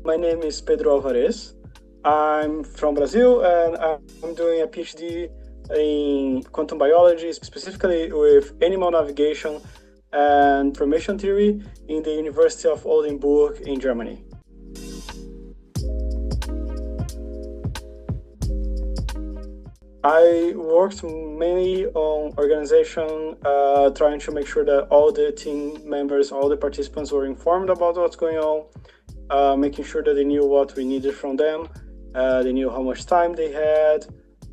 My name is Pedro Alvarez. I'm from Brazil and I'm doing a PhD in quantum biology, specifically with animal navigation and information theory in the University of Oldenburg in Germany. I worked mainly on organization, trying to make sure that all the team members, all the participants were informed about what's going on, making sure that they knew what we needed from them, they knew how much time they had,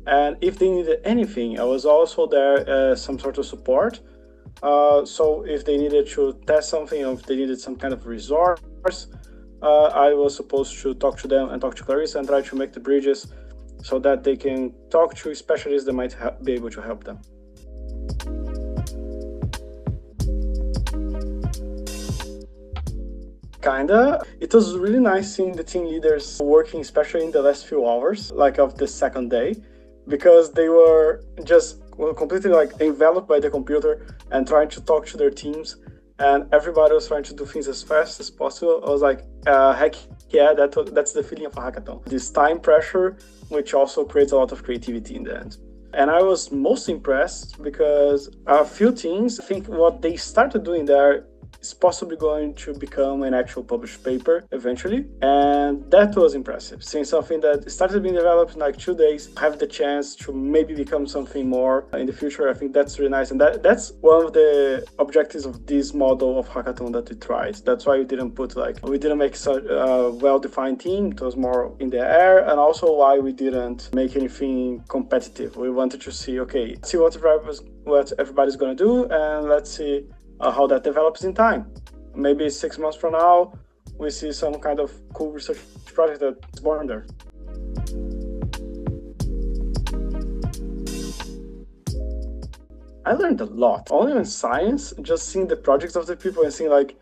and if they needed anything, I was also there as some sort of support. So if they needed to test something, or if they needed some kind of resource, I was supposed to talk to them and talk to Clarissa and try to make the bridges so that they can talk to specialists that might be able to help them. Kinda. It was really nice seeing the team leaders working, especially in the last few hours, like of the second day, because they were just completely like enveloped by the computer and trying to talk to their teams, and everybody was trying to do things as fast as possible. I was like, heck yeah, that's the feeling of a hackathon. This time pressure, which also creates a lot of creativity in the end. And I was most impressed because a few teams, I think what they started doing there is possibly going to become an actual published paper eventually. And that was impressive. Seeing something that started being developed in like 2 days, have the chance to maybe become something more in the future. I think that's really nice. And that's one of the objectives of this model of hackathon that we tried. That's why we didn't make such a well-defined team. It was more in the air, and also why we didn't make anything competitive. We wanted to see what everybody's going to do, and let's see how that develops in time. Maybe 6 months from now, we see some kind of cool research project that's born there. I learned a lot, only in science, just seeing the projects of the people and seeing like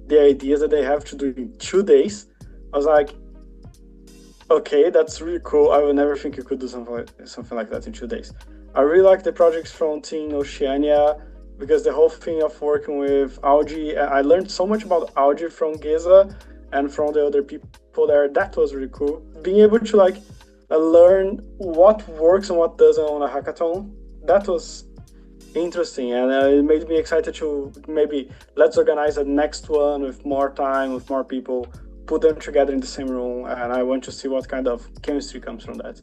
the ideas that they have to do in 2 days. I was like, okay, that's really cool. I would never think you could do something like that in 2 days. I really like the projects from Team Oceania, because the whole thing of working with algae, I learned so much about algae from Geza and from the other people there. That was really cool. Being able to like learn what works and what doesn't on a hackathon, that was interesting, and it made me excited to maybe let's organize a next one with more time, with more people, put them together in the same room, and I want to see what kind of chemistry comes from that.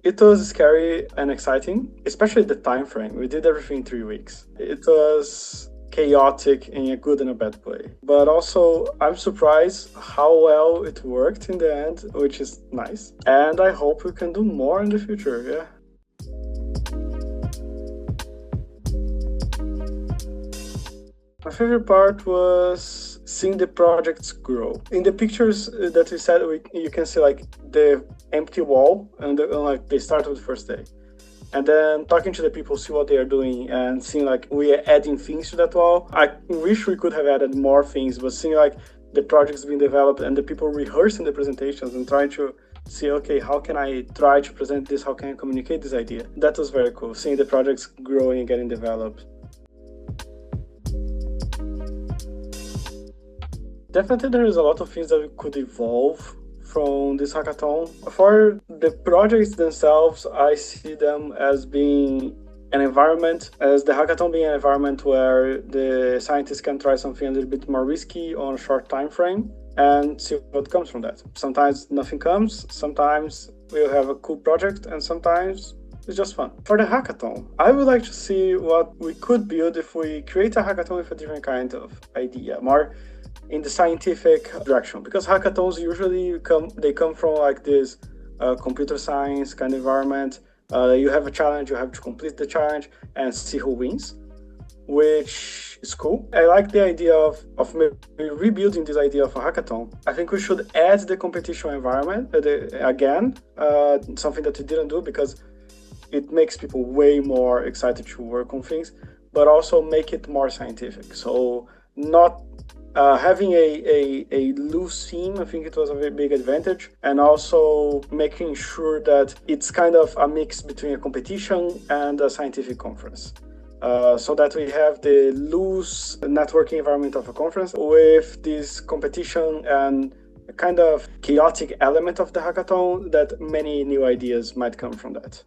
It was scary and exciting, especially the time frame. We did everything in 3 weeks. It was chaotic in a good and a bad way. But also, I'm surprised how well it worked in the end, which is nice. And I hope we can do more in the future, yeah. My favorite part was seeing the projects grow. In the pictures that we said, you can see like the empty wall, and like they started the first day. And then talking to the people, see what they are doing, and seeing like we are adding things to that wall. I wish we could have added more things, but seeing like the projects being developed and the people rehearsing the presentations and trying to see, okay, how can I try to present this? How can I communicate this idea? That was very cool, seeing the projects growing and getting developed. Definitely there is a lot of things that could evolve from this hackathon. For the projects themselves, I see them as being an environment, as the hackathon being an environment where the scientists can try something a little bit more risky on a short time frame and see what comes from that. Sometimes nothing comes, sometimes we'll have a cool project, and sometimes it's just fun. For the hackathon, I would like to see what we could build if we create a hackathon with a different kind of idea, more in the scientific direction, because hackathons usually come from like this computer science kind of environment. You have a challenge, you have to complete the challenge and see who wins, which is cool. I like the idea of maybe rebuilding this idea of a hackathon. I think we should add the competition environment again, something that we didn't do because it makes people way more excited to work on things, but also make it more scientific. So not having a loose theme, I think it was a very big advantage, and also making sure that it's kind of a mix between a competition and a scientific conference. so that we have the loose networking environment of a conference with this competition and a kind of chaotic element of the hackathon that many new ideas might come from that.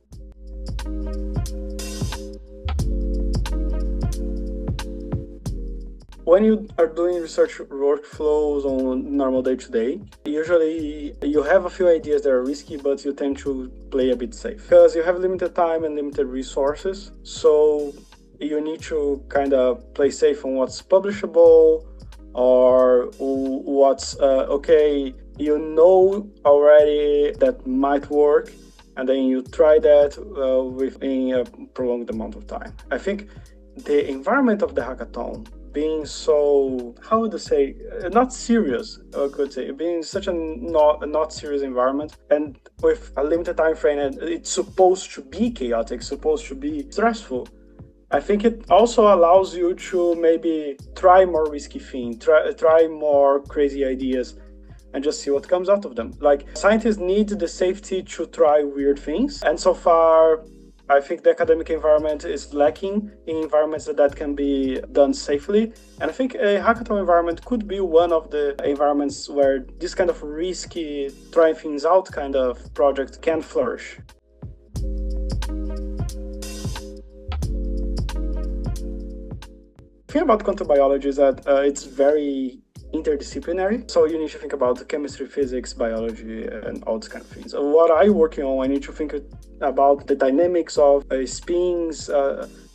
When you are doing research workflows on normal day-to-day, usually you have a few ideas that are risky, but you tend to play a bit safe because you have limited time and limited resources. So you need to kind of play safe on what's publishable or what's okay, you know already that might work, and then you try that within a prolonged amount of time. I think the environment of the hackathon being so, how would I say, not serious, I could say, being such a not serious environment, and with a limited time frame, and it's supposed to be chaotic, supposed to be stressful. I think it also allows you to maybe try more risky things, try more crazy ideas, and just see what comes out of them. Like, scientists need the safety to try weird things, and so far, I think the academic environment is lacking in environments that can be done safely. And I think a hackathon environment could be one of the environments where this kind of risky, trying things out kind of project can flourish. The thing about quantum biology is that it's very interdisciplinary. So you need to think about chemistry, physics, biology, and all these kind of things. What I'm working on, I need to think about the dynamics of spins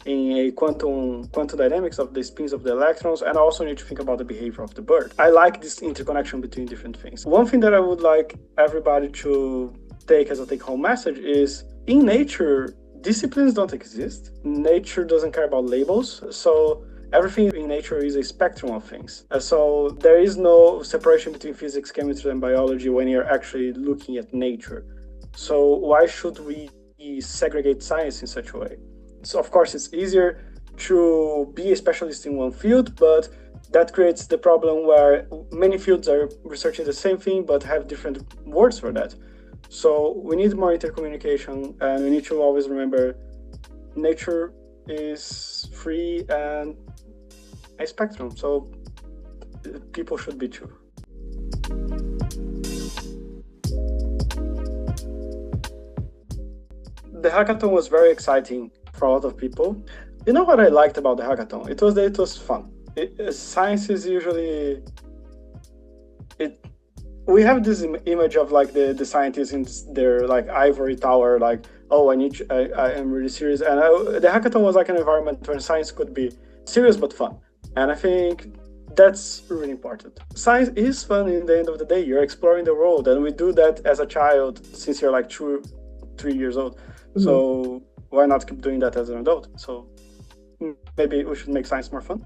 in a quantum dynamics of the spins of the electrons, and I also need to think about the behavior of the bird. I like this interconnection between different things. One thing that I would like everybody to take as a take-home message is, in nature, disciplines don't exist. Nature doesn't care about labels. So everything in nature is a spectrum of things. So there is no separation between physics, chemistry, and biology when you're actually looking at nature. So why should we segregate science in such a way? So of course, it's easier to be a specialist in one field, but that creates the problem where many fields are researching the same thing, but have different words for that. So we need more intercommunication, and we need to always remember nature is free and a spectrum, so people should be too. The hackathon was very exciting for a lot of people. You know what I liked about the hackathon? It was that it was fun. Science is usually we have this image of like the scientists in their like ivory tower, like, oh, I am really serious. And the hackathon was like an environment where science could be serious but fun. And I think that's really important. Science is fun in the end of the day. You're exploring the world, and we do that as a child since you're like 2-3 years old. Mm-hmm. So why not keep doing that as an adult? So maybe we should make science more fun.